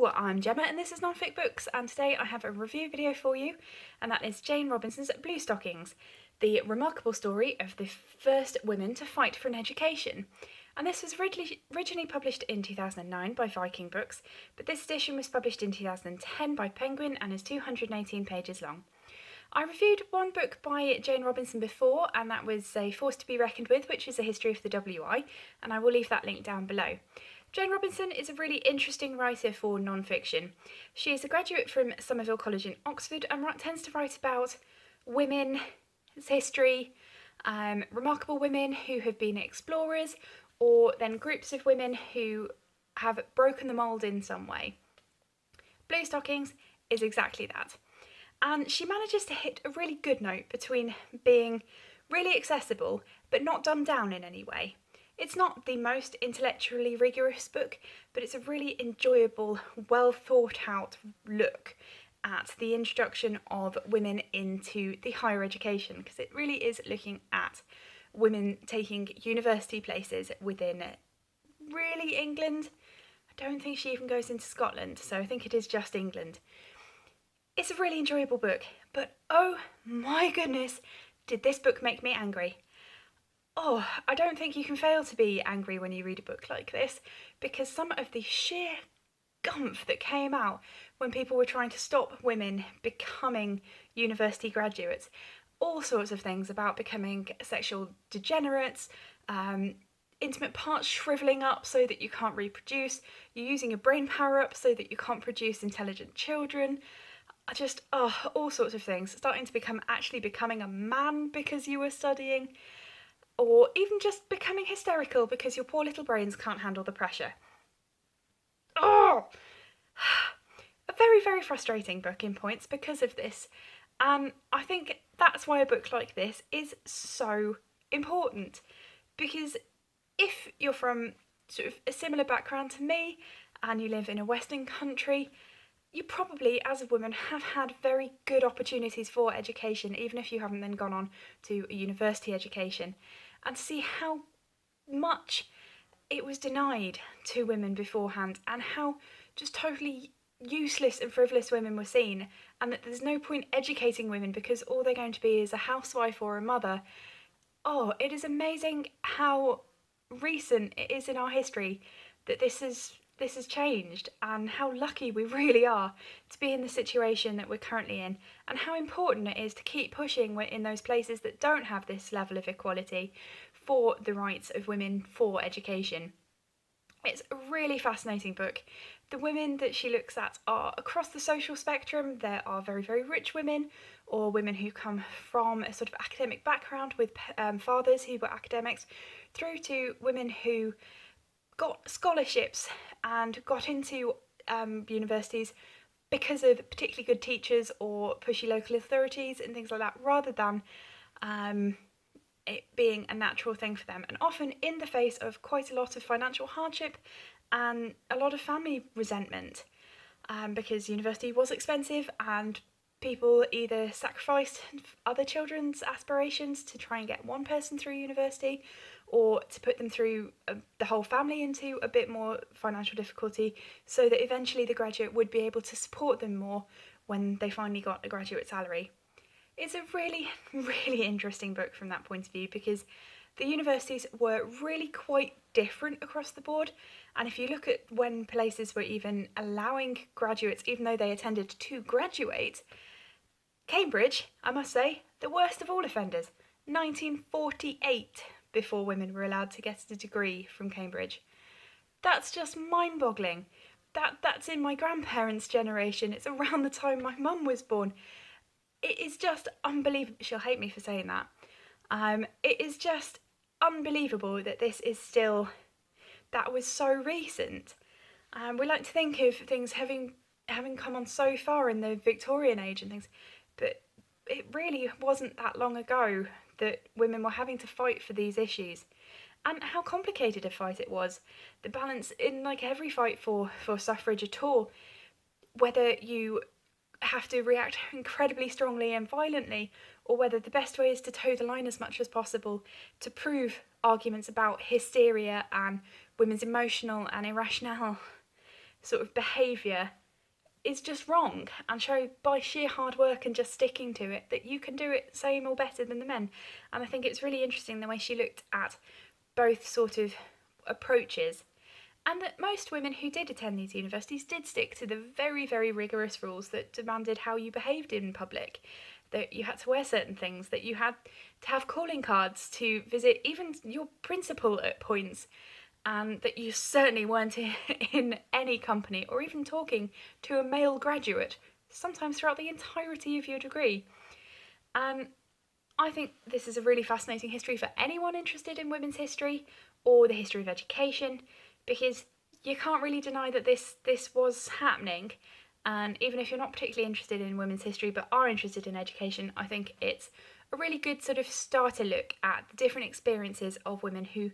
Hello, I'm Gemma and this is Non-Fic Books, and today I have a review video for you, and that is Jane Robinson's Bluestockings, the remarkable story of the first women to fight for an education. And this was originally published in 2009 by Viking Books, but this edition was published in 2010 by Penguin and is 218 pages long. I reviewed one book by Jane Robinson before, and that was A Force to be Reckoned With, which is a history of the WI, and I will leave that link down below. Jane Robinson is a really interesting writer for non-fiction. She is a graduate from Somerville College in Oxford and tends to write about women's history, remarkable women who have been explorers, or then groups of women who have broken the mould in some way. Bluestockings is exactly that. And she manages to hit a really good note between being really accessible but not dumbed down in any way. It's not the most intellectually rigorous book, but it's a really enjoyable, well thought out look at the introduction of women into the higher education, because it really is looking at women taking university places within really England. I don't think she even goes into Scotland, so I think it is just England. It's a really enjoyable book, but oh my goodness, did this book make me angry. Oh, I don't think you can fail to be angry when you read a book like this, because some of the sheer gumph that came out when people were trying to stop women becoming university graduates, all sorts of things about becoming sexual degenerates, intimate parts shrivelling up so that you can't reproduce, you using a brain power-up so that you can't produce intelligent children, all sorts of things, starting to becoming a man because you were studying, or even just becoming hysterical because your poor little brains can't handle the pressure. Oh! A very, very frustrating book in points because of this, and I think that's why a book like this is so important, because if you're from sort of a similar background to me and you live in a Western country, you probably, as a woman, have had very good opportunities for education, even if you haven't then gone on to a university education, and to see how much it was denied to women beforehand and how just totally useless and frivolous women were seen, and that there's no point educating women because all they're going to be is a housewife or a mother. Oh, it is amazing how recent it is in our history that this has changed, and how lucky we really are to be in the situation that we're currently in, and how important it is to keep pushing in those places that don't have this level of equality for the rights of women for education. It's a really fascinating book. The women that she looks at are across the social spectrum. There are very, very rich women, or women who come from a sort of academic background with fathers who were academics, through to women who got scholarships and got into universities because of particularly good teachers or pushy local authorities and things like that, rather than it being a natural thing for them, and often in the face of quite a lot of financial hardship and a lot of family resentment, because university was expensive and people either sacrificed other children's aspirations to try and get one person through university, or to put them through the whole family into a bit more financial difficulty, so that eventually the graduate would be able to support them more when they finally got a graduate salary. It's a really, really interesting book from that point of view, because the universities were really quite different across the board, and if you look at when places were even allowing graduates, even though they attended to graduate, Cambridge, I must say, the worst of all offenders, 1948 before women were allowed to get a degree from Cambridge. That's just mind-boggling. That's in my grandparents' generation. It's around the time my mum was born. It is just unbelievable. She'll hate me for saying that. It is just unbelievable that that was so recent. We like to think of things having come on so far in the Victorian age and things, but it really wasn't that long ago that women were having to fight for these issues, and how complicated a fight it was. The balance in, like every fight for suffrage at all, whether you have to react incredibly strongly and violently, or whether the best way is to toe the line as much as possible to prove arguments about hysteria and women's emotional and irrational sort of behaviour is just wrong, and show by sheer hard work and just sticking to it that you can do it same or better than the men. And I think it's really interesting the way she looked at both sort of approaches, and that most women who did attend these universities did stick to the very, very rigorous rules that demanded how you behaved in public, that you had to wear certain things, that you had to have calling cards to visit even your principal at points, and that you certainly weren't in any company or even talking to a male graduate, sometimes throughout the entirety of your degree. And I think this is a really fascinating history for anyone interested in women's history or the history of education, because you can't really deny that this was happening. And even if you're not particularly interested in women's history but are interested in education, I think it's a really good sort of starter look at the different experiences of women who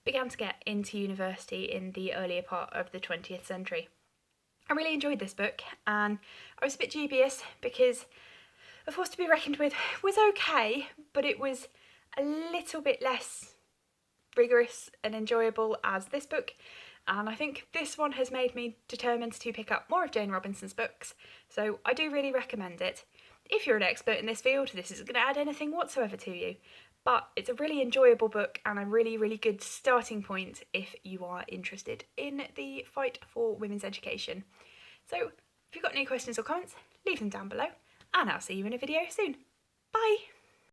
began to get into university in the earlier part of the 20th century. I really enjoyed this book, and I was a bit dubious because A Force to be Reckoned With was okay, but it was a little bit less rigorous and enjoyable as this book, and I think this one has made me determined to pick up more of Jane Robinson's books, so I do really recommend it. If you're an expert in this field, this isn't going to add anything whatsoever to you, but it's a really enjoyable book and a really, really good starting point if you are interested in the fight for women's education. So if you've got any questions or comments, leave them down below, and I'll see you in a video soon. Bye!